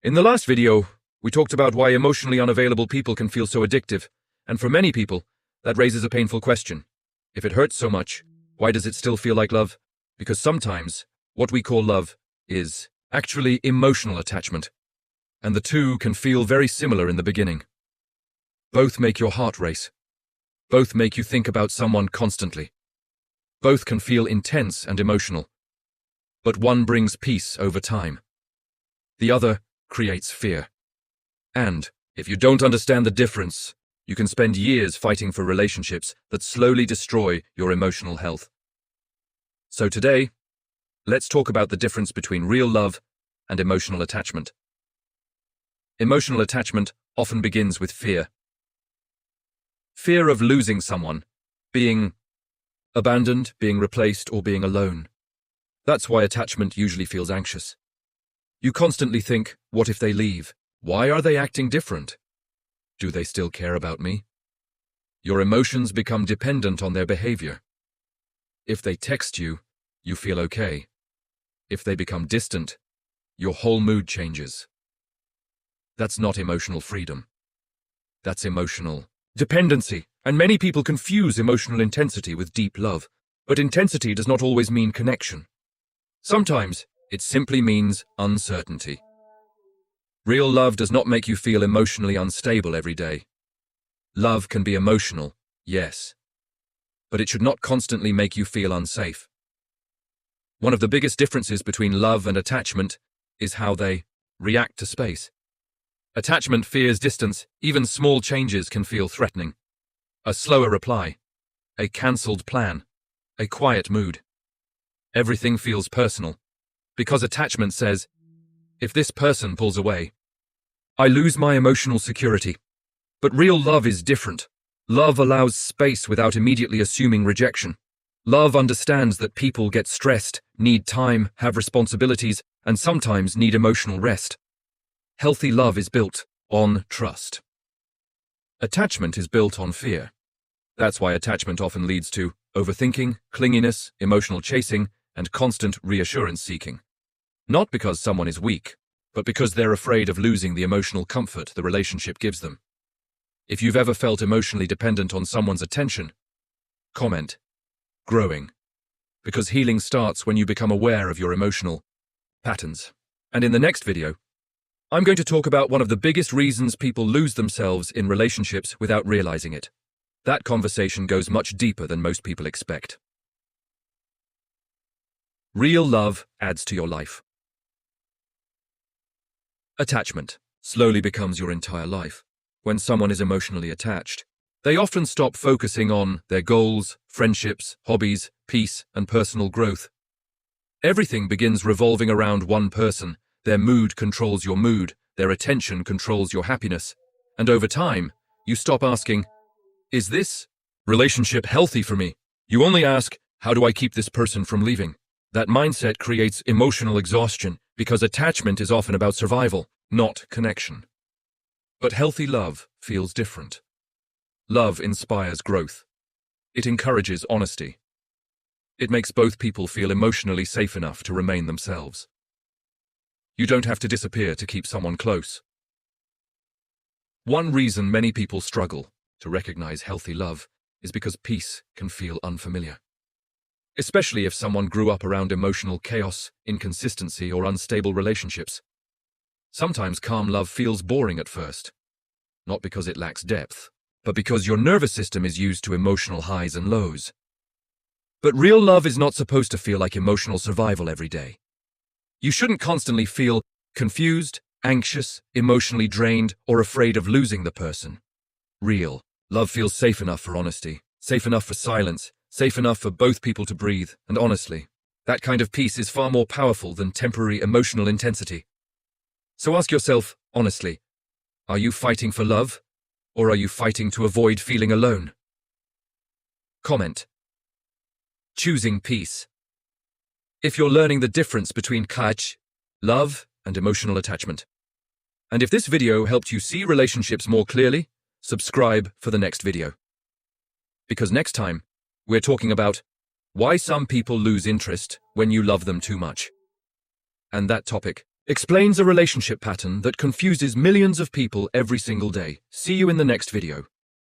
In the last video, we talked about why emotionally unavailable people can feel so addictive, and for many people, that raises a painful question. If it hurts so much, why does it still feel like love? Because sometimes, what we call love is actually emotional attachment, and the two can feel very similar in the beginning. Both make your heart race. Both make you think about someone constantly. Both can feel intense and emotional. But one brings peace over time. The other creates fear. And if you don't understand the difference, you can spend years fighting for relationships that slowly destroy your emotional health. So today, let's talk about the difference between real love and emotional attachment. Emotional attachment often begins with fear. Fear of losing someone, being abandoned, being replaced, or being alone. That's why attachment usually feels anxious. You constantly think, what if they leave? Why are they acting different? Do they still care about me? Your emotions become dependent on their behavior. If they text you, you feel okay. If they become distant, your whole mood changes. That's not emotional freedom. That's emotional dependency. And many people confuse emotional intensity with deep love. But intensity does not always mean connection. Sometimes, it simply means uncertainty. Real love does not make you feel emotionally unstable every day. Love can be emotional, yes, but it should not constantly make you feel unsafe. One of the biggest differences between love and attachment is how they react to space. Attachment fears distance. Even small changes can feel threatening. A slower reply, a cancelled plan, a quiet mood. Everything feels personal, because attachment says, if this person pulls away, I lose my emotional security. But real love is different. Love allows space without immediately assuming rejection. Love understands that people get stressed, need time, have responsibilities, and sometimes need emotional rest. Healthy love is built on trust. Attachment is built on fear. That's why attachment often leads to overthinking, clinginess, emotional chasing, and constant reassurance seeking. Not because someone is weak, but because they're afraid of losing the emotional comfort the relationship gives them. If you've ever felt emotionally dependent on someone's attention, comment, growing. Because healing starts when you become aware of your emotional patterns. And in the next video, I'm going to talk about one of the biggest reasons people lose themselves in relationships without realizing it. That conversation goes much deeper than most people expect. Real love adds to your life. Attachment slowly becomes your entire life. When someone is emotionally attached, they often stop focusing on their goals, friendships, hobbies, peace, and personal growth. Everything begins revolving around one person. Their mood controls your mood, their attention controls your happiness. And over time, you stop asking, is this relationship healthy for me? You only ask, how do I keep this person from leaving? That mindset creates emotional exhaustion because attachment is often about survival, not connection. But healthy love feels different. Love inspires growth. It encourages honesty. It makes both people feel emotionally safe enough to remain themselves. You don't have to disappear to keep someone close. One reason many people struggle to recognize healthy love is because peace can feel unfamiliar. Especially if someone grew up around emotional chaos, inconsistency, or unstable relationships. Sometimes calm love feels boring at first. Not because it lacks depth, but because your nervous system is used to emotional highs and lows. But real love is not supposed to feel like emotional survival every day. You shouldn't constantly feel confused, anxious, emotionally drained, or afraid of losing the person. Real love feels safe enough for honesty, safe enough for silence, safe enough for both people to breathe, and honestly, that kind of peace is far more powerful than temporary emotional intensity. So ask yourself, honestly, are you fighting for love, or are you fighting to avoid feeling alone? Comment. Choosing peace. If you're learning the difference between love, and emotional attachment. And if this video helped you see relationships more clearly, subscribe for the next video. Because next time, we're talking about why some people lose interest when you love them too much. And that topic explains a relationship pattern that confuses millions of people every single day. See you in the next video.